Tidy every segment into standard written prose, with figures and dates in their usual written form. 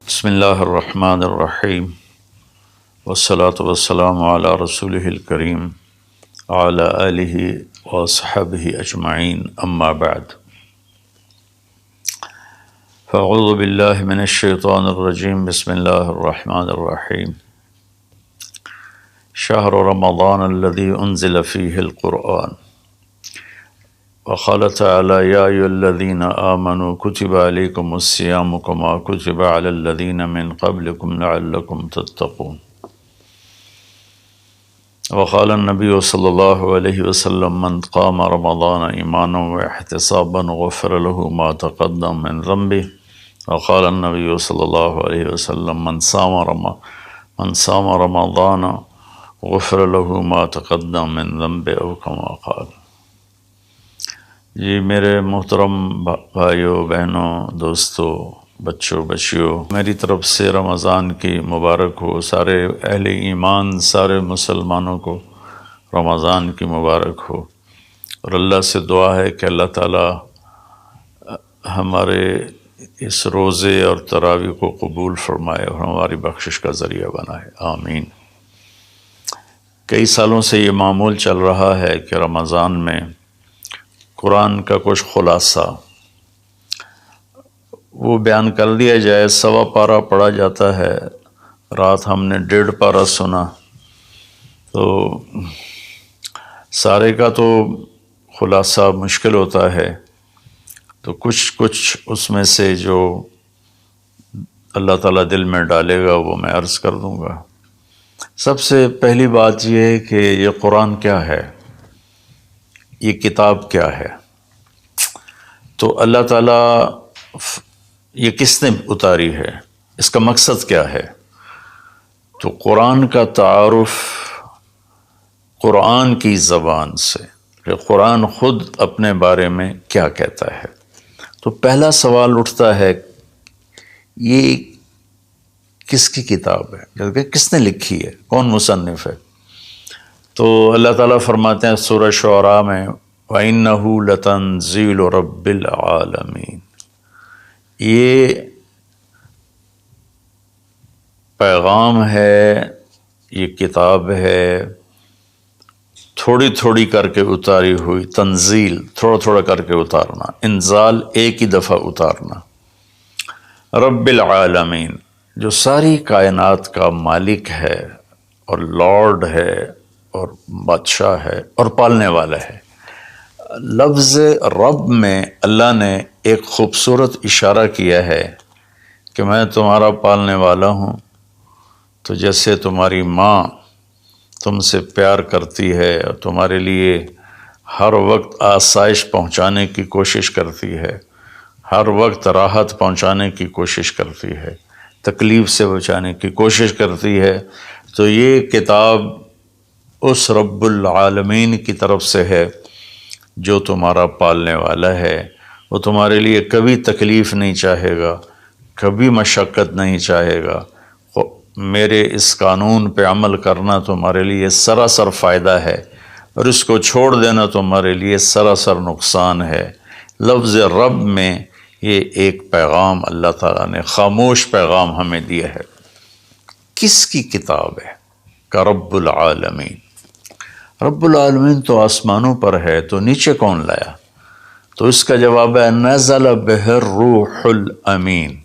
بسم اللہ الرحمن الرحیم والصلاة والسلام علی رسولہ الکریم وعلی آلہ واصحابہ اجمعین اما بعد فاعوذ باللہ من الشیطان الرجیم بسم اللہ الرحمن الرحیم شہر رمضان الذی انزل فیہ القرآن وقال تعالی یا ایھا الذین آمنوا کتب علیکم الصیام کما کتب علی الذین من قبلکم لعلکم تتقون وقال النبی صلی اللہ علیہ وسلم من قام رمضان ایمانا واحتسابا غفر له ما تقدم من ذنبه وقال النبی صلی اللہ علیہ وسلم من صام رمضان غفر له ما تقدم من ذنبه او کما قال۔ جی میرے محترم بھائیوں بہنوں دوستوں بچوں بچیوں، میری طرف سے رمضان کی مبارک ہو۔ سارے اہل ایمان سارے مسلمانوں کو رمضان کی مبارک ہو، اور اللہ سے دعا ہے کہ اللہ تعالیٰ ہمارے اس روزے اور تراویح کو قبول فرمائے اور ہماری بخشش کا ذریعہ بنائے، آمین۔ کئی سالوں سے یہ معمول چل رہا ہے کہ رمضان میں قرآن کا کچھ خلاصہ وہ بیان کر دیا جائے۔ 1.25 پارہ پڑھا جاتا ہے، رات ہم نے 1.5 پارہ سنا، تو سارے کا تو خلاصہ مشکل ہوتا ہے، تو کچھ اس میں سے جو اللہ تعالیٰ دل میں ڈالے گا وہ میں عرض کر دوں گا۔ سب سے پہلی بات یہ ہے کہ یہ قرآن کیا ہے، یہ کتاب کیا ہے؟ تو اللہ تعالیٰ یہ کس نے اتاری ہے، اس کا مقصد کیا ہے؟ تو قرآن کا تعارف قرآن کی زبان سے، کہ قرآن خود اپنے بارے میں کیا کہتا ہے۔ تو پہلا سوال اٹھتا ہے یہ کس کی کتاب ہے، کہ کس نے لکھی ہے، کون مصنف ہے؟ تو اللہ تعالیٰ فرماتے ہیں سورہ شعراء میں وَإِنَّهُ لَتَنزِيلُ رَبِّ الْعَالَمِينَ، یہ پیغام ہے، یہ کتاب ہے، تھوڑی تھوڑی کر کے اتاری ہوئی، تنزیل تھوڑا تھوڑا کر کے اتارنا، انزال ایک ہی دفعہ اتارنا۔ رب العالمین، جو ساری کائنات کا مالک ہے اور لارڈ ہے اور بادشاہ ہے اور پالنے والا ہے۔ لفظ رب میں اللہ نے ایک خوبصورت اشارہ کیا ہے کہ میں تمہارا پالنے والا ہوں، تو جیسے تمہاری ماں تم سے پیار کرتی ہے اور تمہارے لیے ہر وقت آسائش پہنچانے کی کوشش کرتی ہے، ہر وقت راحت پہنچانے کی کوشش کرتی ہے، تکلیف سے بچانے کی کوشش کرتی ہے، تو یہ کتاب اس رب العالمین کی طرف سے ہے جو تمہارا پالنے والا ہے۔ وہ تمہارے لیے کبھی تکلیف نہیں چاہے گا، کبھی مشقت نہیں چاہے گا۔ میرے اس قانون پہ عمل کرنا تمہارے لیے سراسر فائدہ ہے، اور اس کو چھوڑ دینا تمہارے لیے سراسر نقصان ہے۔ لفظ رب میں یہ ایک پیغام اللہ تعالیٰ نے خاموش پیغام ہمیں دیا ہے۔ کس کی کتاب ہے؟ کا رب العالمین۔ رب العالمین تو آسمانوں پر ہے، تو نیچے کون لایا؟ تو اس کا جواب ہے نزل بہ الروح الامین۔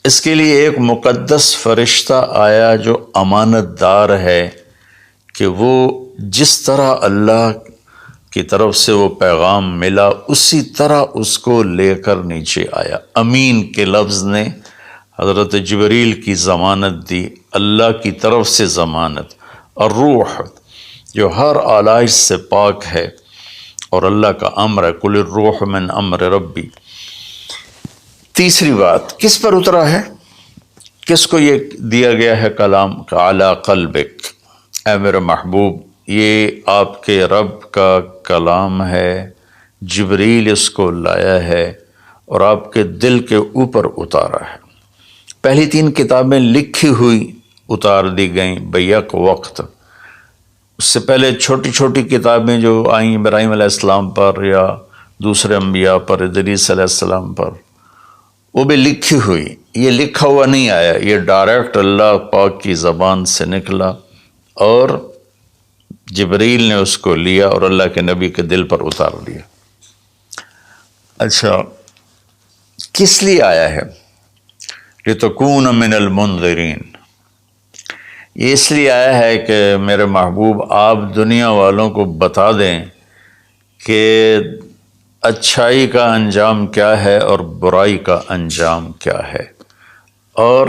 اس کے لیے ایک مقدس فرشتہ آیا جو امانت دار ہے، کہ وہ جس طرح اللہ کی طرف سے وہ پیغام ملا اسی طرح اس کو لے کر نیچے آیا۔ امین کے لفظ نے حضرت جبریل کی ضمانت دی، اللہ کی طرف سے ضمانت۔ اور روح جو ہر آلائش سے پاک ہے اور اللہ کا امر ہے، قل الروح من امر ربی۔ تیسری بات، کس پر اترا ہے، کس کو یہ دیا گیا ہے کلام؟ علی قلبک، اے میرے محبوب یہ آپ کے رب کا کلام ہے، جبریل اس کو لایا ہے اور آپ کے دل کے اوپر اتارا ہے۔ پہلی 3 کتابیں لکھی ہوئی اتار دی گئیں بیک وقت۔ اس سے پہلے چھوٹی چھوٹی کتابیں جو آئیں ابراہیم علیہ السلام پر یا دوسرے انبیاء پر، ادریس علیہ السلام پر، وہ بھی لکھی ہوئی، یہ لکھا ہوا نہیں آیا، یہ ڈائریکٹ اللہ پاک کی زبان سے نکلا اور جبریل نے اس کو لیا اور اللہ کے نبی کے دل پر اتار لیا۔ اچھا، کس لیے آیا ہے؟ لِتَكُونَ مِنَ الْمُنذِرِينَ، یہ اس لیے آیا ہے کہ میرے محبوب آپ دنیا والوں کو بتا دیں کہ اچھائی کا انجام کیا ہے اور برائی کا انجام کیا ہے، اور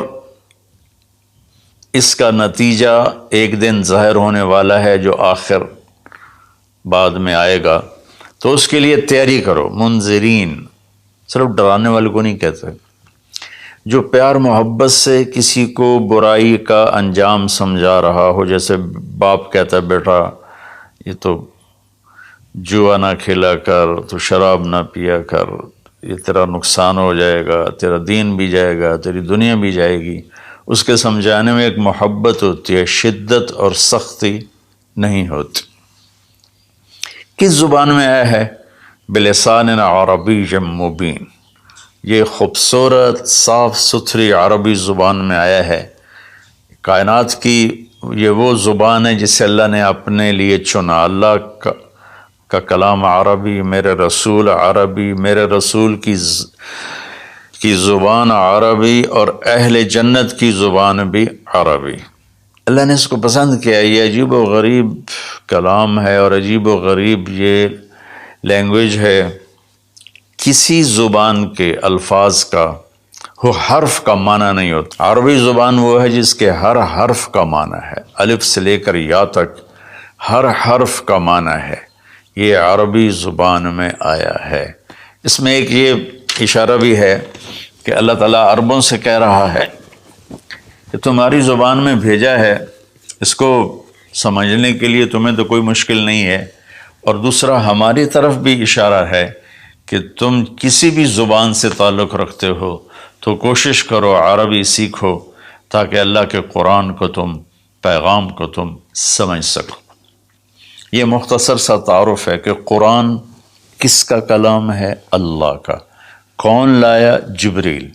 اس کا نتیجہ ایک دن ظاہر ہونے والا ہے جو آخر بعد میں آئے گا، تو اس کے لیے تیاری کرو۔ منذرین صرف ڈرانے والے کو نہیں کہتے، جو پیار محبت سے کسی کو برائی کا انجام سمجھا رہا ہو، جیسے باپ کہتا ہے بیٹا یہ تو جوا نہ کھیلا کر، تو شراب نہ پیا کر، یہ تیرا نقصان ہو جائے گا، تیرا دین بھی جائے گا، تیری دنیا بھی جائے گی، اس کے سمجھانے میں ایک محبت ہوتی ہے، شدت اور سختی نہیں ہوتی۔ کس زبان میں آیا ہے؟ بلسان عربی مبین، یہ خوبصورت صاف ستھری عربی زبان میں آیا ہے۔ کائنات کی یہ وہ زبان ہے جسے اللہ نے اپنے لیے چنا۔ اللہ کا کلام عربی، میرے رسول عربی، میرے رسول کی زبان عربی، اور اہل جنت کی زبان بھی عربی۔ اللہ نے اس کو پسند کیا۔ یہ عجیب و غریب کلام ہے اور عجیب و غریب یہ لینگویج ہے۔ کسی زبان کے الفاظ کا وہ حرف کا معنی نہیں ہوتا۔ عربی زبان وہ ہے جس کے ہر حرف کا معنی ہے، الف سے لے کر یا تک ہر حرف کا معنی ہے۔ یہ عربی زبان میں آیا ہے۔ اس میں ایک یہ اشارہ بھی ہے کہ اللہ تعالیٰ عربوں سے کہہ رہا ہے کہ تمہاری زبان میں بھیجا ہے، اس کو سمجھنے کے لیے تمہیں تو کوئی مشکل نہیں ہے، اور دوسرا ہماری طرف بھی اشارہ ہے کہ تم کسی بھی زبان سے تعلق رکھتے ہو تو کوشش کرو عربی سیکھو تاکہ اللہ کے قرآن کو تم، پیغام کو تم سمجھ سکو۔ یہ مختصر سا تعارف ہے کہ قرآن کس کا کلام ہے؟ اللہ کا۔ کون لایا؟ جبریل۔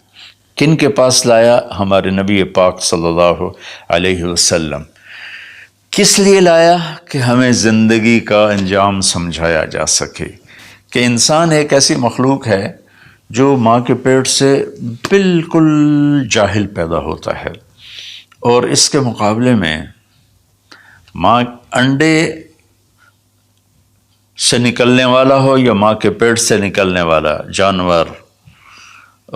کن کے پاس لایا؟ ہمارے نبی پاک صلی اللہ علیہ وسلم۔ کس لیے لایا؟ کہ ہمیں زندگی کا انجام سمجھایا جا سکے کہ انسان ایک ایسی مخلوق ہے جو ماں کے پیٹ سے بالکل جاہل پیدا ہوتا ہے، اور اس کے مقابلے میں ماں انڈے سے نکلنے والا ہو یا ماں کے پیٹ سے نکلنے والا جانور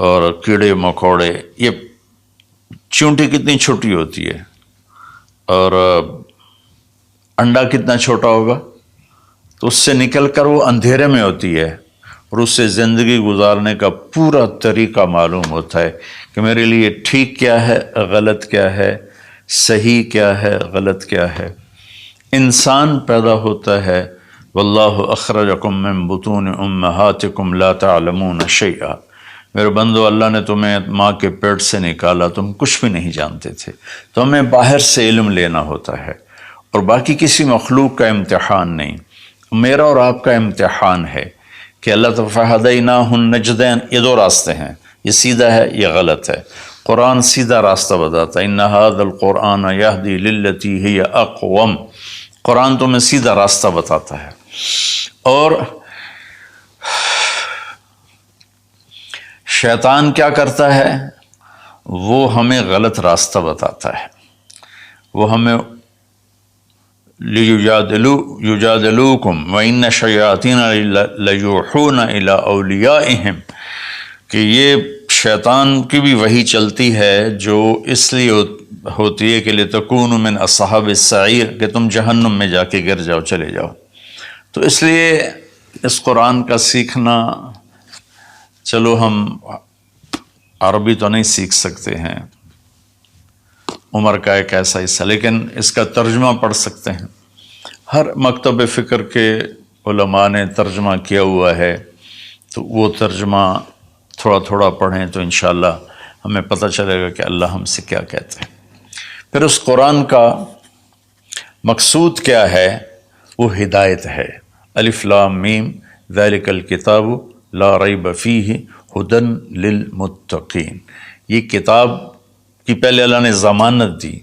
اور کیڑے مکوڑے، یہ چونٹی کتنی چھوٹی ہوتی ہے اور انڈا کتنا چھوٹا ہوگا، تو اس سے نکل کر وہ اندھیرے میں ہوتی ہے، اور اس سے زندگی گزارنے کا پورا طریقہ معلوم ہوتا ہے کہ میرے لیے ٹھیک کیا ہے، غلط کیا ہے، صحیح کیا ہے، غلط کیا ہے۔ انسان پیدا ہوتا ہے، واللہ اخرجکم من بطون امہاتکم لا تعلمون شیئا، میرے بندو اللہ نے تمہیں ماں کے پیٹ سے نکالا، تم کچھ بھی نہیں جانتے تھے، تو ہمیں باہر سے علم لینا ہوتا ہے، اور باقی کسی مخلوق کا امتحان نہیں، میرا اور آپ کا امتحان ہے کہ اللہ تعالیٰ فَهَدَيْنَاهُ النَّجْدَيْنِ، یہ دو راستے ہیں، یہ سیدھا ہے، یہ غلط ہے۔ قرآن سیدھا راستہ بتاتا ہے، إِنَّ هَذَا الْقُرْآنَ يَهْدِي لِلَّتِي هِيَ أَقْوَمُ، قرآن تمہیں سیدھا راستہ بتاتا ہے۔ اور شیطان کیا کرتا ہے؟ وہ ہمیں غلط راستہ بتاتا ہے، وہ ہمیں یجادلوکم وَإِنَّ الشَّیَاطِینَ لَیُوحُونَ إِلیٰ أَوْلِیَائِہِم، کہ یہ شیطان کی بھی وحی چلتی ہے جو اس لیے ہوتی ہے کہ لِتَکُونُوا مِنْ أَصْحَابِ السَّعِیرِ، کہ تم جہنم میں جا کے گر جاؤ، چلے جاؤ۔ تو اس لیے اس قرآن کا سیکھنا، چلو ہم عربی تو نہیں سیکھ سکتے ہیں، عمر کا ایک ایسا حصہ، لیکن اس کا ترجمہ پڑھ سکتے ہیں۔ ہر مکتب فکر کے علماء نے ترجمہ کیا ہوا ہے، تو وہ ترجمہ تھوڑا تھوڑا پڑھیں تو انشاءاللہ ہمیں پتہ چلے گا کہ اللہ ہم سے کیا کہتے ہیں۔ پھر اس قرآن کا مقصود کیا ہے؟ وہ ہدایت ہے۔ الف لام میم ذالک الکتاب لا ریب فیہ ہدن للمتقین، یہ کتاب کی پہلے اللہ نے ضمانت دی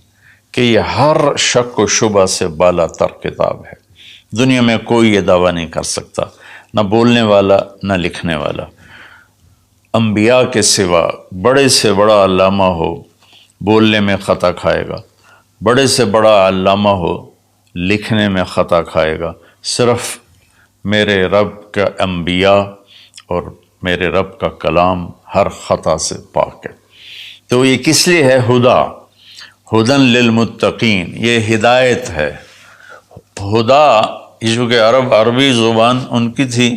کہ یہ ہر شک و شبہ سے بالا تر کتاب ہے، دنیا میں کوئی یہ دعویٰ نہیں کر سکتا، نہ بولنے والا نہ لکھنے والا۔ انبیاء کے سوا بڑے سے بڑا علامہ ہو بولنے میں خطا کھائے گا، بڑے سے بڑا علامہ ہو لکھنے میں خطا کھائے گا، صرف میرے رب کا انبیاء اور میرے رب کا کلام ہر خطا سے پاک ہے۔ تو یہ کس لیے ہے؟ ہدن للمتقین، یہ ہدایت ہے۔ ہدا یہ جو کہ عربی زبان ان کی تھی،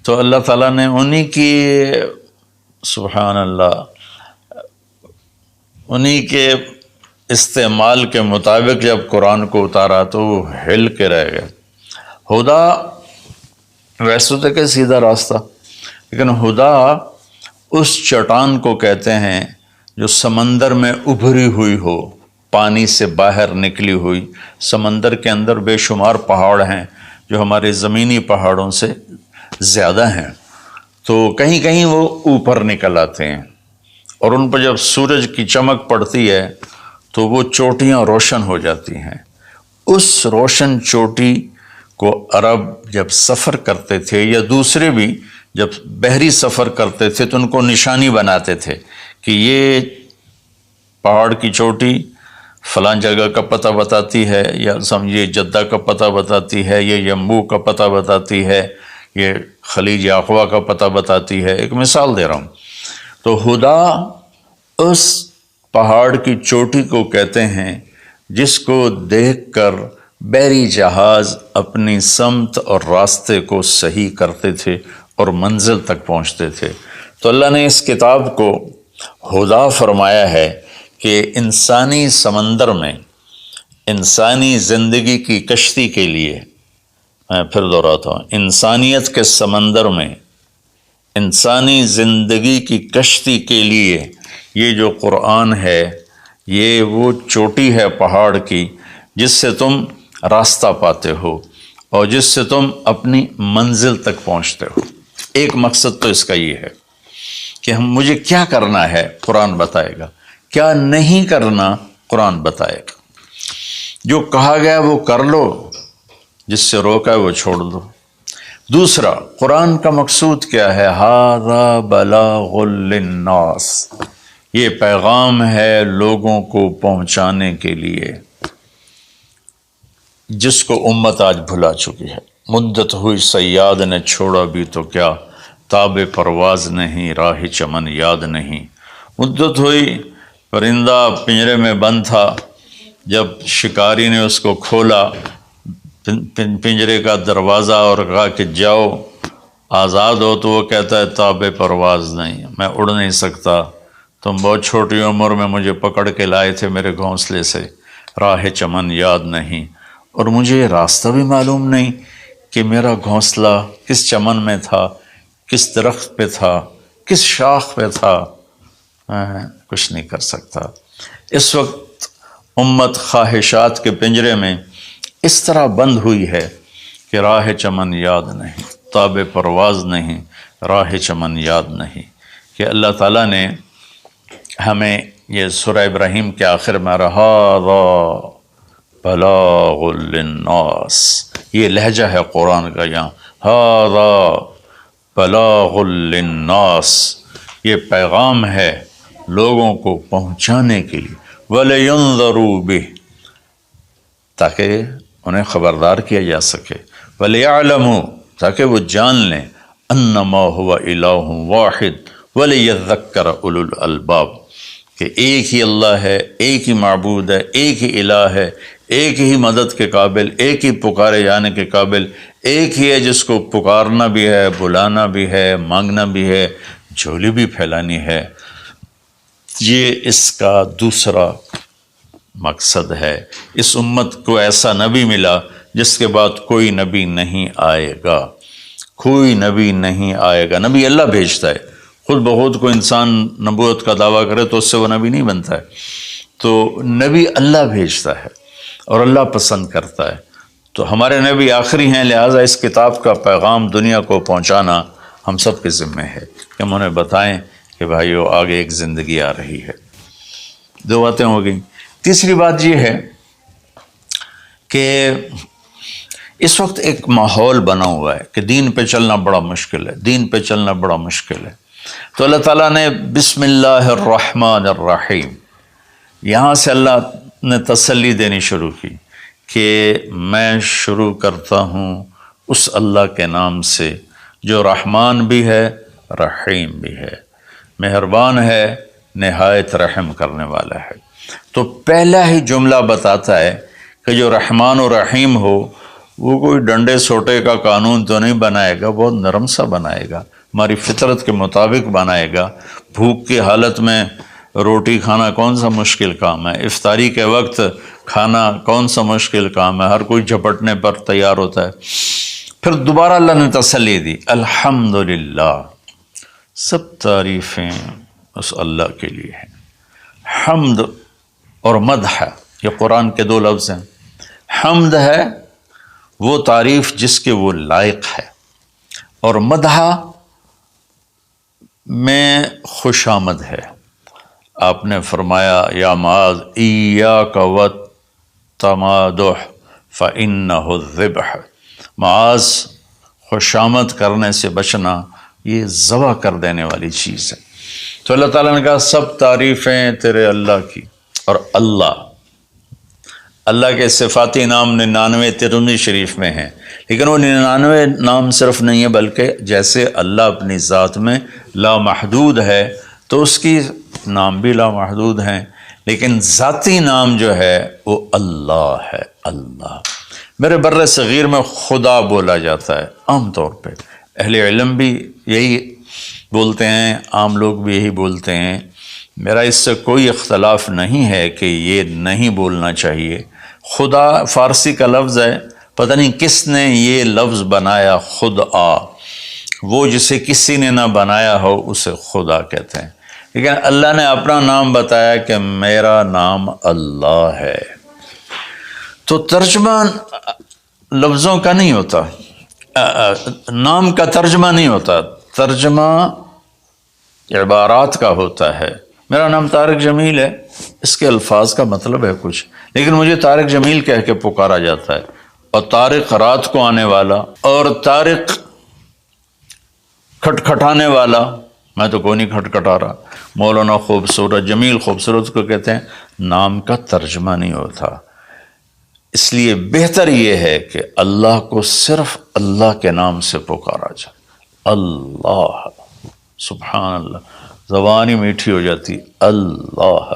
تو اللہ تعالیٰ نے انہی کی، سبحان اللہ، انہی کے استعمال کے مطابق جب قرآن کو اتارا تو وہ ہل کے رہ گئے۔ ہدا ویسے تو کہ سیدھا راستہ، لیکن ہدا اس چٹان کو کہتے ہیں جو سمندر میں ابھری ہوئی ہو، پانی سے باہر نکلی ہوئی۔ سمندر کے اندر بے شمار پہاڑ ہیں جو ہمارے زمینی پہاڑوں سے زیادہ ہیں، تو کہیں کہیں وہ اوپر نکل آتے ہیں، اور ان پر جب سورج کی چمک پڑتی ہے تو وہ چوٹیاں روشن ہو جاتی ہیں۔ اس روشن چوٹی کو عرب جب سفر کرتے تھے یا دوسرے بھی جب بحری سفر کرتے تھے تو ان کو نشانی بناتے تھے کہ یہ پہاڑ کی چوٹی فلاں جگہ کا پتہ بتاتی ہے، یا سمجھیے جدہ کا پتہ بتاتی ہے، یہ یمبو کا پتہ بتاتی ہے، یہ خلیج عقبہ کا پتہ بتاتی ہے۔ ایک مثال دے رہا ہوں۔ تو ہدا اس پہاڑ کی چوٹی کو کہتے ہیں جس کو دیکھ کر بحری جہاز اپنی سمت اور راستے کو صحیح کرتے تھے اور منزل تک پہنچتے تھے۔ تو اللہ نے اس کتاب کو ہدا فرمایا ہے کہ انسانی سمندر میں، انسانی زندگی کی کشتی کے لیے، میں پھر دہراتا ہوں، انسانیت کے سمندر میں انسانی زندگی کی کشتی کے لیے یہ جو قرآن ہے، یہ وہ چوٹی ہے پہاڑ کی جس سے تم راستہ پاتے ہو اور جس سے تم اپنی منزل تک پہنچتے ہو۔ ایک مقصد تو اس کا یہ ہے کہ مجھے کیا کرنا ہے قرآن بتائے گا، کیا نہیں کرنا قرآن بتائے گا، جو کہا گیا وہ کر لو، جس سے روکا ہے وہ چھوڑ دو۔ دوسرا، قرآن کا مقصود کیا ہے؟ ھذا بلاغ للناس، یہ پیغام ہے لوگوں کو پہنچانے کے لیے، جس کو امت آج بھلا چکی ہے۔ مدت ہوئی صیاد نے چھوڑا بھی تو کیا، تاب پرواز نہیں راہ چمن یاد نہیں۔ مدت ہوئی، پرندہ پنجرے میں بند تھا، جب شکاری نے اس کو کھولا پنجرے کا دروازہ اور کہا کہ جاؤ آزاد ہو، تو وہ کہتا ہے تاب پرواز نہیں، میں اڑ نہیں سکتا، تم بہت چھوٹی عمر میں مجھے پکڑ کے لائے تھے میرے گھونسلے سے، راہ چمن یاد نہیں، اور مجھے راستہ بھی معلوم نہیں کہ میرا گھونسلہ کس چمن میں تھا، کس درخت پہ تھا، کس شاخ پہ تھا، میں کچھ نہیں کر سکتا۔ اس وقت امت خواہشات کے پنجرے میں اس طرح بند ہوئی ہے کہ راہ چمن یاد نہیں، تاب پرواز نہیں، راہ چمن یاد نہیں، کہ اللہ تعالیٰ نے ہمیں یہ سورہ ابراہیم کے آخر میں ھذا بلاغ للناس، یہ لہجہ ہے قرآن کا، یہاں ھذا بلاغ للناس، یہ پیغام ہے لوگوں کو پہنچانے کے لیے، وَلِيُنذَرُوا بِهِ، تاکہ انہیں خبردار کیا جا سکے، وَلِيَعْلَمُوا، تاکہ وہ جان لیں، أَنَّمَا هُوَ إِلَٰهٌ وَاحِدٌ وَلِيَذَّكَّرَ أُولُو الْأَلْبَابِ، کہ ایک ہی اللہ ہے، ایک ہی معبود ہے، ایک ہی الہ ہے، ایک ہی مدد کے قابل، ایک ہی پکارے جانے کے قابل، ایک ہی ہے جس کو پکارنا بھی ہے، بلانا بھی ہے، مانگنا بھی ہے، جھولی بھی پھیلانی ہے۔ یہ اس کا دوسرا مقصد ہے۔ اس امت کو ایسا نبی ملا جس کے بعد کوئی نبی نہیں آئے گا، کوئی نبی نہیں آئے گا۔ نبی اللہ بھیجتا ہے، خود بخود کو انسان نبوت کا دعویٰ کرے تو اس سے وہ نبی نہیں بنتا ہے، تو نبی اللہ بھیجتا ہے اور اللہ پسند کرتا ہے۔ تو ہمارے نبی آخری ہیں، لہٰذا اس کتاب کا پیغام دنیا کو پہنچانا ہم سب کے ذمہ ہے کہ ہم انہیں بتائیں کہ بھائیو آگے ایک زندگی آ رہی ہے۔ دو باتیں ہو گئیں۔ تیسری بات یہ ہے کہ اس وقت ایک ماحول بنا ہوا ہے کہ دین پہ چلنا بڑا مشکل ہے، دین پہ چلنا بڑا مشکل ہے۔ تو اللہ تعالیٰ نے بسم اللہ الرحمن الرحیم، یہاں سے اللہ نے تسلی دینی شروع کی کہ میں شروع کرتا ہوں اس اللہ کے نام سے جو رحمان بھی ہے رحیم بھی ہے، مہربان ہے، نہایت رحم کرنے والا ہے۔ تو پہلا ہی جملہ بتاتا ہے کہ جو رحمان و رحیم ہو وہ کوئی ڈنڈے سوٹے کا قانون تو نہیں بنائے گا، بہت نرم سا بنائے گا، ہماری فطرت کے مطابق بنائے گا۔ بھوک کی حالت میں روٹی کھانا کون سا مشکل کام ہے، افطاری کے وقت کھانا کون سا مشکل کام ہے، ہر کوئی جھپٹنے پر تیار ہوتا ہے۔ پھر دوبارہ اللہ نے تسلی دی، الحمدللہ، سب تعریفیں اس اللہ کے لیے ہیں۔ حمد اور مدح یہ قرآن کے دو لفظ ہیں۔ حمد ہے وہ تعریف جس کے وہ لائق ہے، اور مدح میں خوش آمد ہے۔ آپ نے فرمایا یا معاذ ایاک والتمادح فإنہ الذبح، معاذ خوش آمد کرنے سے بچنا یہ ذبح کر دینے والی چیز ہے۔ تو اللہ تعالیٰ نے کہا سب تعریفیں تیرے اللہ کی، اور اللہ کے صفاتی نام 99 ترمذی شریف میں ہیں، لیکن وہ 99 نام صرف نہیں ہے بلکہ جیسے اللہ اپنی ذات میں لامحدود ہے تو اس کی نام بھی لامحدود ہیں، لیکن ذاتی نام جو ہے وہ اللہ ہے۔ اللہ میرے بر صغیر میں خدا بولا جاتا ہے عام طور پہ، اہل علم بھی یہی بولتے ہیں، عام لوگ بھی یہی بولتے ہیں۔ میرا اس سے کوئی اختلاف نہیں ہے کہ یہ نہیں بولنا چاہیے۔ خدا فارسی کا لفظ ہے، پتہ نہیں کس نے یہ لفظ بنایا، خدا، وہ جسے کسی نے نہ بنایا ہو اسے خدا کہتے ہیں، لیکن اللہ نے اپنا نام بتایا کہ میرا نام اللہ ہے۔ تو ترجمہ لفظوں کا نہیں ہوتا، نام کا ترجمہ نہیں ہوتا، ترجمہ عبارات کا ہوتا ہے۔ میرا نام طارق جمیل ہے، اس کے الفاظ کا مطلب ہے کچھ، لیکن مجھے طارق جمیل کہہ کے پکارا جاتا ہے، اور طارق رات کو آنے والا، اور طارق کھٹکھٹانے والا، میں تو کوئی نہیں کھٹکھٹا رہا۔ مولانا خوبصورت، جمیل خوبصورت کو کہتے ہیں، نام کا ترجمہ نہیں ہوتا۔ اس لیے بہتر یہ ہے کہ اللہ کو صرف اللہ کے نام سے پکارا جائے، اللہ، سبحان اللہ، زبان ہی میٹھی ہو جاتی، اللہ۔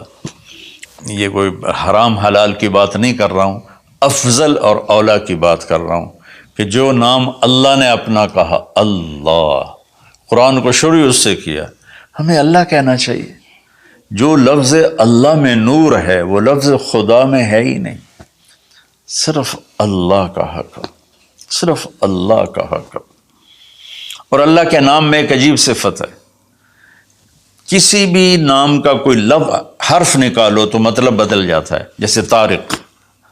یہ کوئی حرام حلال کی بات نہیں کر رہا ہوں، افضل اور اولا کی بات کر رہا ہوں کہ جو نام اللہ نے اپنا کہا، اللہ، قرآن کو شروع اس سے کیا، ہمیں اللہ کہنا چاہیے۔ جو لفظ اللہ میں نور ہے وہ لفظ خدا میں ہے ہی نہیں، صرف اللہ کا حق، صرف اللہ کا حق۔ اور اللہ کے نام میں ایک عجیب صفت ہے، کسی بھی نام کا کوئی لفظ حرف نکالو تو مطلب بدل جاتا ہے۔ جیسے طارق،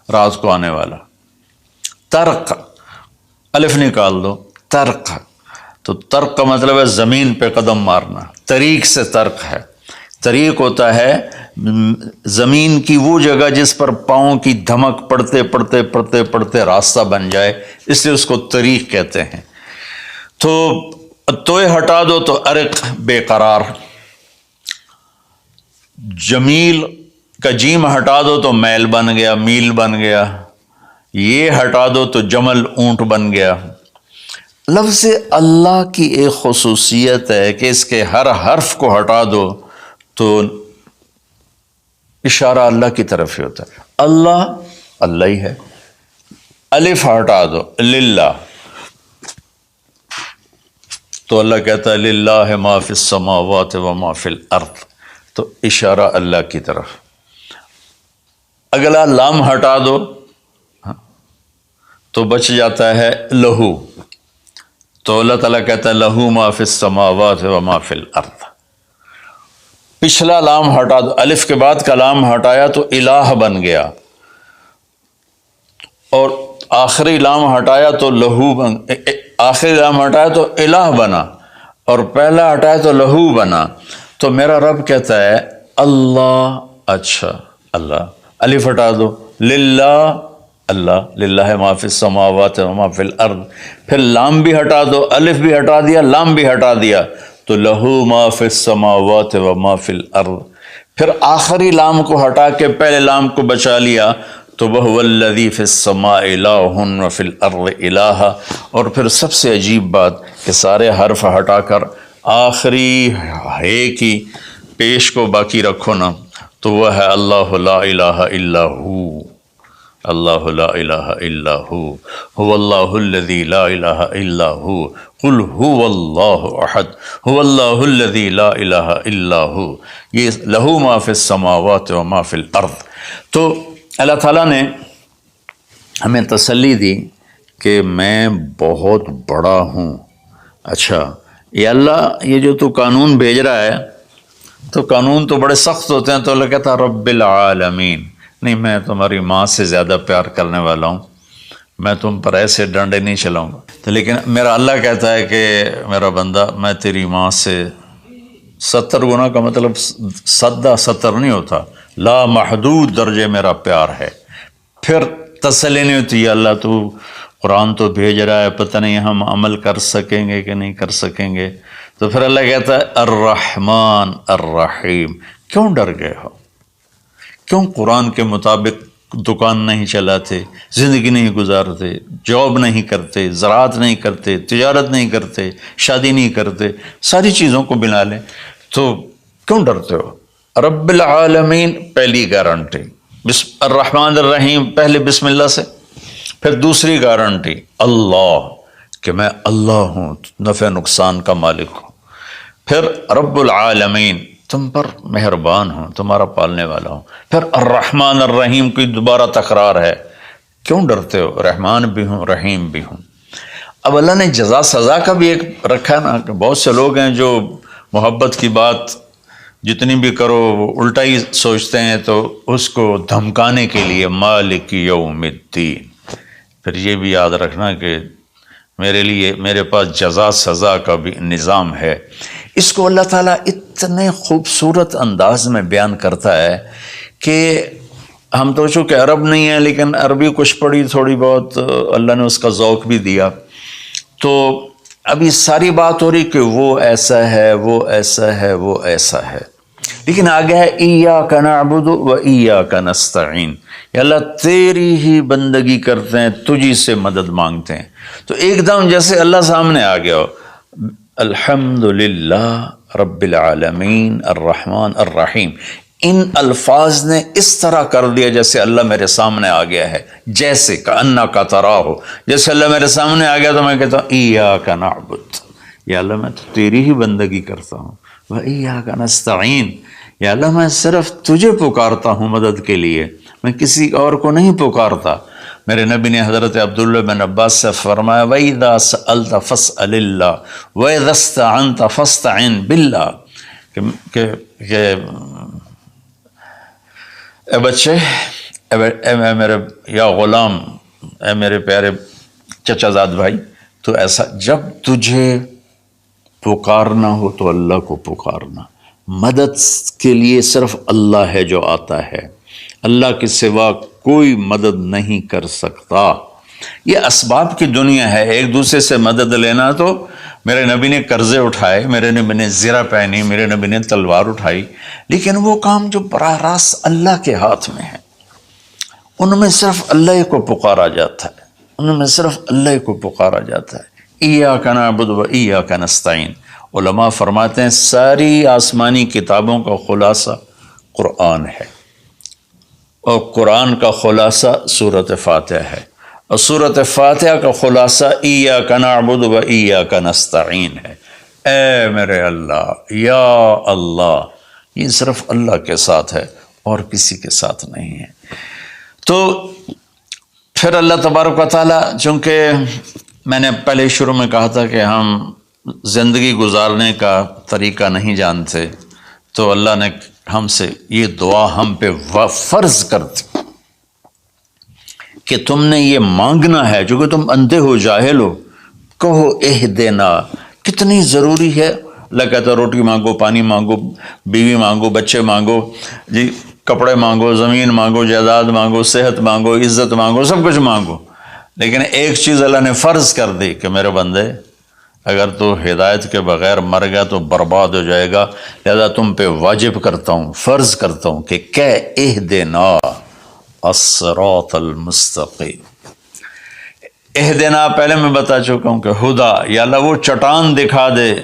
رات کو آنے والا، طرق، الف نکال دو، طرق، تو طرق کا مطلب ہے زمین پہ قدم مارنا، طریق سے طرق ہے۔ طریق ہوتا ہے زمین کی وہ جگہ جس پر پاؤں کی دھمک پڑتے پڑتے پڑتے پڑتے راستہ بن جائے، اس لیے اس کو طریق کہتے ہیں۔ تو توئے ہٹا دو تو ارق، بے قرار۔ جمیل کا جیم ہٹا دو تو میل بن گیا، میل بن گیا۔ یہ ہٹا دو تو جمل، اونٹ بن گیا۔ لفظ اللہ کی ایک خصوصیت ہے کہ اس کے ہر حرف کو ہٹا دو تو اشارہ اللہ کی طرف ہی ہوتا ہے، اللہ اللہ ہی ہے۔ الف ہٹا دو، للہ، تو اللہ کہتا ہے للہ ما فی السماوات و ما فی الارض، تو اشارہ اللہ کی طرف۔ اگلا لام ہٹا دو تو بچ جاتا ہے لہو، تو اللہ تعالیٰ کہتا ہے لہو ما فی السماوات و ما فی الارض۔ پچھلا لام ہٹا دو، الف کے بعد کا لام ہٹایا تو الہ بن گیا، اور آخری لام ہٹایا تو لہو بن، آخری لام ہٹایا تو الہ بنا۔ اور پہلا ہٹائے تو لہو بنا. تو میرا رب کہتا ہے اللہ، اچھا اللہ، الف ہٹا دو، للہ، اللہ، للہ ما فی السماوات و ما فی الارض، پھر لام بھی ہٹا دو، الف بھی ہٹا دیا، لام بھی ہٹا دیا، تو لہو ما فی السماوات و ما فی الارض. پھر آخری لام کو ہٹا کے پہلے لام کو بچا لیا تو وَهُوَ الَّذِي فِي السَّمَاءِ إِلَٰهٌ وَفِي الْأَرْضِ إِلَٰهٌ. اور پھر سب سے عجیب بات کہ سارے حرف ہٹا کر آخری ہے کی پیش کو باقی رکھو نا، تو وہ ہے اللہ لا الہ الا ہو. اللہ لا الہ الا ہو، هو اللہ الذی لا الہ الا ہو، قل هو اللہ احد، هو اللہ الذی لا الہ الا ہو. یہ لہو ما فی السماوات و ما فی الارض. تو اللہ تعالیٰ نے ہمیں تسلی دی کہ میں بہت بڑا ہوں. اچھا یہ اللہ، یہ جو تو قانون بھیج رہا ہے تو قانون تو بڑے سخت ہوتے ہیں، تو اللہ کہتا رب العالمین، نہیں میں تمہاری ماں سے زیادہ پیار کرنے والا ہوں، میں تم پر ایسے ڈنڈے نہیں چلاؤں گا. تو لیکن میرا اللہ کہتا ہے کہ میرا بندہ میں تیری ماں سے 70 گنا کا مطلب 70 نہیں ہوتا، لا محدود درجے میرا پیار ہے. پھر تسلی نہیں ہوتی، اللہ تو قرآن تو بھیج رہا ہے، پتہ نہیں ہم عمل کر سکیں گے کہ نہیں کر سکیں گے. تو پھر اللہ کہتا ہے الرحمن الرحیم. کیوں ڈر گئے ہو؟ کیوں قرآن کے مطابق دکان نہیں چلاتے، زندگی نہیں گزارتے، جاب نہیں کرتے، زراعت نہیں کرتے، تجارت نہیں کرتے، شادی نہیں کرتے، ساری چیزوں کو بنا لیں، تو کیوں ڈرتے ہو؟ رب العالمین پہلی گارنٹی، الرحمن الرحیم پہلے بسم اللہ سے. پھر دوسری گارنٹی اللہ، کہ میں اللہ ہوں، نفع نقصان کا مالک ہوں. پھر رب العالمین، تم پر مہربان ہوں، تمہارا پالنے والا ہوں. پھر الرحمن الرحیم کی دوبارہ تکرار ہے. کیوں ڈرتے ہو؟ رحمان بھی ہوں، رحیم بھی ہوں. اب اللہ نے جزا سزا کا بھی ایک رکھا نا، کہ بہت سے لوگ ہیں جو محبت کی بات جتنی بھی کرو وہ الٹا ہی سوچتے ہیں، تو اس کو دھمکانے کے لیے مالک یوم الدین. پھر یہ بھی یاد رکھنا کہ میرے پاس جزا سزا کا بھی نظام ہے. اس کو اللہ تعالیٰ اتنے خوبصورت انداز میں بیان کرتا ہے کہ ہم تو چونکہ عرب نہیں ہیں، لیکن عربی کچھ پڑھی تھوڑی بہت، اللہ نے اس کا ذوق بھی دیا. تو ابھی ساری بات ہو رہی کہ وہ ایسا ہے، وہ ایسا ہے، وہ ایسا ہے، لیکن آگے ہے ایاک نعبد و ایاک نستعین. یا اللہ تیری ہی بندگی کرتے ہیں، تجھی سے مدد مانگتے ہیں. تو ایک دم جیسے اللہ سامنے آ گیا ہو، الحمدللہ رب العالمین الرحمن الرحیم. ان الفاظ نے اس طرح کر دیا جیسے اللہ میرے سامنے آ گیا ہے، جیسے کأنک تراہ، جیسے اللہ میرے سامنے آ گیا تو میں کہتا ہوں ایاک نعبد، یا اللہ میں تو تیری ہی بندگی کرتا ہوں، و ایاک نستعین، یا اللہ میں صرف تجھے پکارتا ہوں مدد کے لیے، میں کسی اور کو نہیں پکارتا. میرے نبی نے حضرت عبداللہ بن عباس سے فرمایا وَإِذَا سَأَلْتَ فَاسْأَلِ اللَّهِ وَإِذَا اسْتَعَنْتَ فَاسْتَعِنْ بِاللَّهِ، کہ اے بچے، اے میرے یا غلام، اے میرے پیارے چچا زاد بھائی، تو ایسا جب تجھے پکارنا ہو تو اللہ کو پکارنا. مدد کے لیے صرف اللہ ہے جو آتا ہے، اللہ کے سوا کوئی مدد نہیں کر سکتا. یہ اسباب کی دنیا ہے، ایک دوسرے سے مدد لینا. تو میرے نبی نے قرضے اٹھائے، میرے نبی نے زرہ پہنی، میرے نبی نے تلوار اٹھائی، لیکن وہ کام جو براہ راست اللہ کے ہاتھ میں ہے، ان میں صرف اللہ کو پکارا جاتا ہے، ان میں صرف اللہ کو پکارا جاتا ہے. ایاک نعبد و ایاک نستعین. علماء فرماتے ہیں ساری آسمانی کتابوں کا خلاصہ قرآن ہے، اور قرآن کا خلاصہ سورۃ فاتحہ ہے، اور سورۃ فاتحہ کا خلاصہ ایاک نعبد و ایاک نستعین ہے. اے میرے اللہ، یا اللہ، یہ صرف اللہ کے ساتھ ہے اور کسی کے ساتھ نہیں ہے. تو پھر اللہ تبارک و تعالیٰ، چونکہ میں نے پہلے شروع میں کہا تھا کہ ہم زندگی گزارنے کا طریقہ نہیں جانتے، تو اللہ نے ہم سے یہ دعا ہم پہ فرض کر دی کہ تم نے یہ مانگنا ہے، جو کہ تم اندھے ہو، جاہل ہو، کہو اہدنا، کہ کتنی ضروری ہے. اللہ کہتا ہے روٹی مانگو، پانی مانگو، بیوی مانگو، بچے مانگو، جی کپڑے مانگو، زمین مانگو، جائیداد مانگو، صحت مانگو، عزت مانگو، سب کچھ مانگو. لیکن ایک چیز اللہ نے فرض کر دی کہ میرے بندے اگر تو ہدایت کے بغیر مر گیا تو برباد ہو جائے گا، لہذا تم پہ واجب کرتا ہوں، فرض کرتا ہوں کہ اہدنا الصراط المستقیم. اہدنا پہلے میں بتا چکا ہوں کہ ہدا، یا اللہ وہ چٹان دکھا دے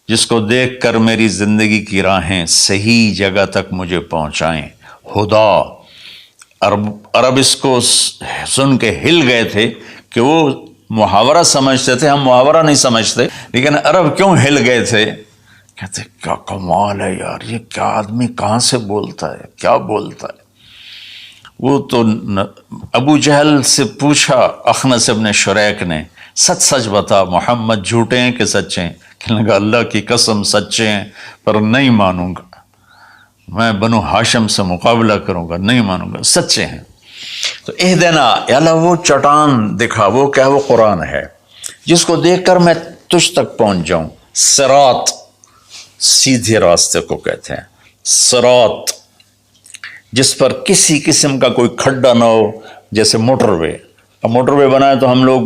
جس کو دیکھ کر میری زندگی کی راہیں صحیح جگہ تک مجھے پہنچائیں. ہدا، عرب اس کو سن کے ہل گئے تھے کہ وہ محاورہ سمجھتے تھے، ہم محاورہ نہیں سمجھتے، لیکن عرب کیوں ہل گئے تھے؟ کہتے کیا کمال ہے یار، یہ کیا آدمی کہاں سے بولتا ہے، کیا بولتا ہے. وہ تو ابو جہل سے پوچھا اخنس ابن شریک نے، سچ سچ بتا محمد جھوٹے ہیں کہ سچے ہیں؟ کہنے لگا اللہ کی قسم سچے ہیں، پر نہیں مانوں گا، میں بنو ہاشم سے مقابلہ کروں گا، نہیں مانوں گا، سچے ہیں. تو اہدنا، یا اللہ وہ چٹان دکھا، وہ کیا، وہ قرآن ہے جس کو دیکھ کر میں تجھ تک پہنچ جاؤں. صراط، سیدھے راستے کو کہتے ہیں. صراط جس پر کسی قسم کا کوئی کھڈا نہ ہو، جیسے موٹر وے. اب موٹر وے بنائے تو ہم لوگ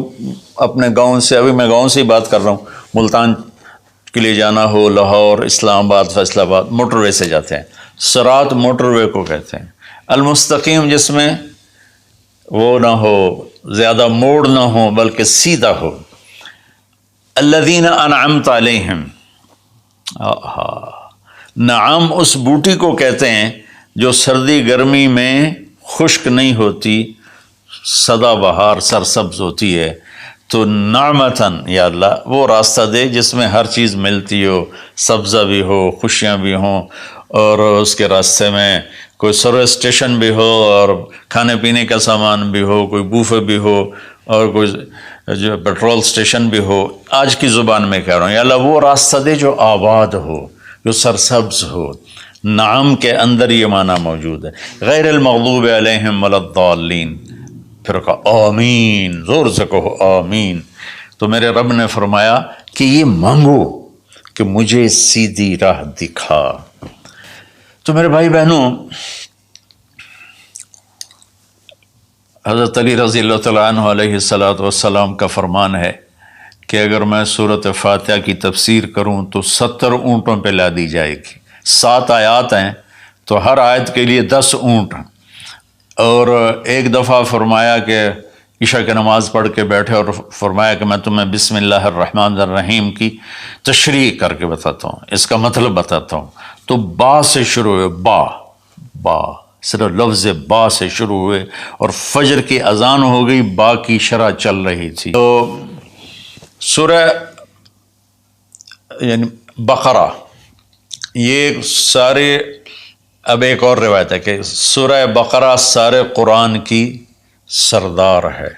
اپنے گاؤں سے، ابھی میں گاؤں سے ہی بات کر رہا ہوں، ملتان کے لیے جانا ہو، لاہور، اسلام آباد، فیصل آباد، موٹر وے سے جاتے ہیں. صراط موٹر وے کو کہتے ہیں. المستقیم جس میں وہ نہ ہو، زیادہ موڑ نہ ہو بلکہ سیدھا ہو. الذین انعمت علیہم، نعم اس بوٹی کو کہتے ہیں جو سردی گرمی میں خشک نہیں ہوتی، سدا بہار سرسبز ہوتی ہے. تو نعمتاً، یا اللہ وہ راستہ دے جس میں ہر چیز ملتی ہو، سبزہ بھی ہو، خوشیاں بھی ہوں، اور اس کے راستے میں کوئی سروس اسٹیشن بھی ہو، اور کھانے پینے کا سامان بھی ہو، کوئی بوفے بھی ہو، اور کوئی جو پیٹرول اسٹیشن بھی ہو. آج کی زبان میں کہہ رہا ہوں، یا اللہ وہ راستہ دے جو آباد ہو، جو سرسبز ہو. نعم کے اندر یہ معنی موجود ہے. غیر المغضوب علیہم ولا الضالین. پھر کہا آمین، زور سے کہو آمین. تو میرے رب نے فرمایا کہ یہ مانگو کہ مجھے سیدھی راہ دکھا. تو میرے بھائی بہنوں، حضرت علی رضی اللہ تعالیٰ عنہ علیہ السلام کا فرمان ہے کہ اگر میں سورۃ فاتحہ کی تفسیر کروں تو 70 اونٹوں پہ لا دی جائے گی. 7 آیات ہیں تو ہر آیت کے لیے 10 اونٹ. اور ایک دفعہ فرمایا کہ عشاء کی نماز پڑھ کے بیٹھے اور فرمایا کہ میں تمہیں بسم اللہ الرحمن الرحیم کی تشریح کر کے بتاتا ہوں، اس کا مطلب بتاتا ہوں. تو با سے شروع ہوئے، با صرف لفظ با سے شروع ہوئے، اور فجر کی اذان ہو گئی، با کی شرح چل رہی تھی. تو سورہ یعنی بقرہ، یہ سارے، اب ایک اور روایت ہے کہ سورہ بقرہ سارے قرآن کی سردار ہے،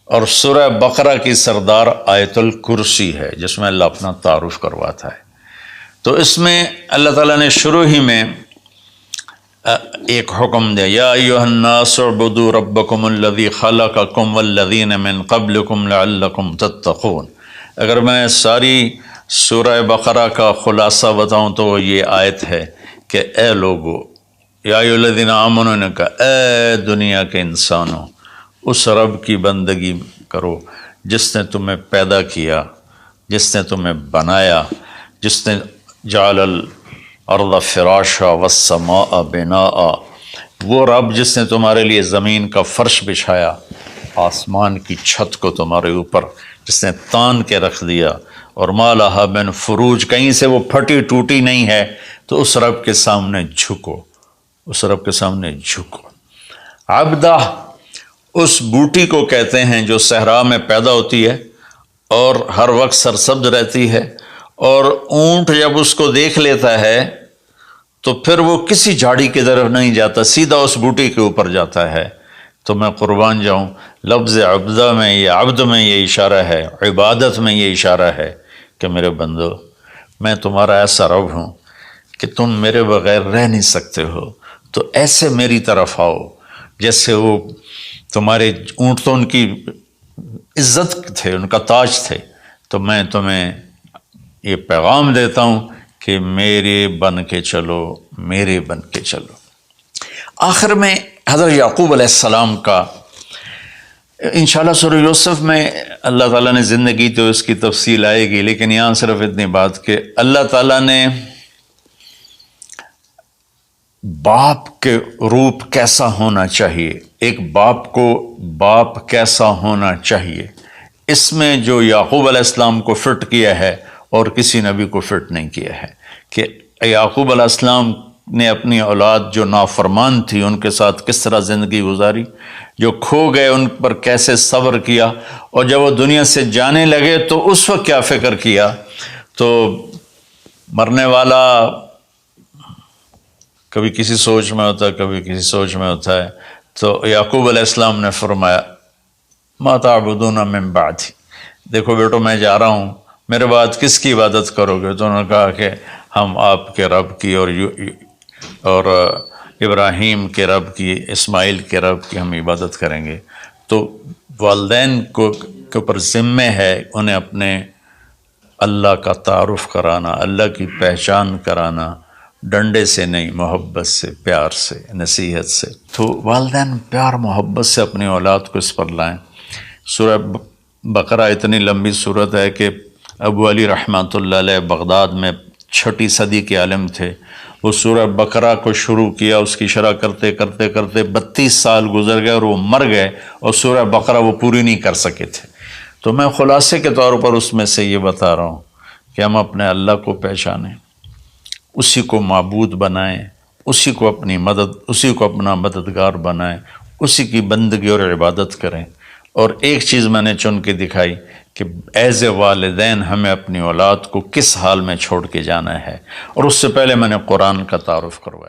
اور سورہ بقرہ کی سردار آیت الکرسی ہے جس میں اللہ اپنا تعارف کرواتا ہے. تو اس میں اللہ تعالیٰ نے شروع ہی میں ایک حکم دیا، یا ایھا الناس اعبدوا ربکم الذی خلقکم والذین من قبلکم لعلکم تتقون. اگر میں ساری سورہ بقرہ کا خلاصہ بتاؤں تو یہ آیت ہے کہ اے لوگو، یا ایھا الذین آمنوا نے کہا اے دنیا کے انسانوں، اس رب کی بندگی کرو جس نے تمہیں پیدا کیا، جس نے تمہیں بنایا، جس نے جعل الارض فراشا والسماء بناء. وہ رب جس نے تمہارے لیے زمین کا فرش بچھایا، آسمان کی چھت کو تمہارے اوپر جس نے تان کے رکھ دیا، اور ما لہا من فروج، کہیں سے وہ پھٹی ٹوٹی نہیں ہے. تو اس رب کے سامنے جھکو، اس رب کے سامنے جھکو. عبدہ اس بوٹی کو کہتے ہیں جو صحرا میں پیدا ہوتی ہے اور ہر وقت سرسبز رہتی ہے، اور اونٹ جب اس کو دیکھ لیتا ہے تو پھر وہ کسی جھاڑی کی طرف نہیں جاتا، سیدھا اس بوٹی کے اوپر جاتا ہے. تو میں قربان جاؤں، لفظ عبدہ میں، یہ عبد میں یہ اشارہ ہے، عبادت میں یہ اشارہ ہے کہ میرے بندو، میں تمہارا ایسا رب ہوں کہ تم میرے بغیر رہ نہیں سکتے ہو. تو ایسے میری طرف آؤ جیسے وہ تمہارے اونٹ تو ان کی عزت تھے، ان کا تاج تھے. تو میں تمہیں یہ پیغام دیتا ہوں کہ میرے بن کے چلو، میرے بن کے چلو۔ آخر میں حضرت یعقوب علیہ السلام کا انشاءاللہ سورہ یوسف میں اللہ تعالیٰ نے زندگی تو اس کی تفصیل آئے گی، لیکن یہاں صرف اتنی بات کہ اللہ تعالیٰ نے باپ کے روپ کیسا ہونا چاہیے، ایک باپ کو باپ کیسا ہونا چاہیے، اس میں جو یعقوب علیہ السلام کو فٹ کیا ہے اور کسی نبی کو فٹ نہیں کیا ہے، کہ یعقوب علیہ السلام نے اپنی اولاد جو نافرمان تھی ان کے ساتھ کس طرح زندگی گزاری، جو کھو گئے ان پر کیسے صبر کیا، اور جب وہ دنیا سے جانے لگے تو اس وقت کیا فکر کیا۔ تو مرنے والا کبھی کسی سوچ میں ہوتا ہے، کبھی کسی سوچ میں ہوتا ہے، تو یعقوب علیہ السلام نے فرمایا ما تعبدون من بعدی، دیکھو بیٹو میں جا رہا ہوں، میرے بعد کس کی عبادت کرو گے؟ تو انہوں نے کہا کہ ہم آپ کے رب کی اور ابراہیم کے رب کی، اسماعیل کے رب کی ہم عبادت کریں گے۔ تو والدین کے اوپر ذمہ ہے انہیں اپنے اللہ کا تعارف کرانا، اللہ کی پہچان کرانا، ڈنڈے سے نہیں، محبت سے، پیار سے، نصیحت سے۔ تو والدین پیار محبت سے اپنی اولاد کو اس پر لائیں۔ سورہ بقرہ اتنی لمبی سورت ہے کہ ابو علی رحمۃ اللہ علیہ بغداد میں 6 صدی کے عالم تھے، وہ سورہ بقرہ کو شروع کیا، اس کی شرح کرتے کرتے کرتے 32 سال گزر گئے اور وہ مر گئے، اور سورہ بقرہ وہ پوری نہیں کر سکے تھے۔ تو میں خلاصے کے طور پر اس میں سے یہ بتا رہا ہوں کہ ہم اپنے اللہ کو پہچانیں، اسی کو معبود بنائیں، اسی کو اپنی مدد، اسی کو اپنا مددگار بنائیں، اسی کی بندگی اور عبادت کریں۔ اور ایک چیز میں نے چن کے دکھائی کہ ایز اے والدین ہمیں اپنی اولاد کو کس حال میں چھوڑ کے جانا ہے، اور اس سے پہلے میں نے قرآن کا تعارف کروایا۔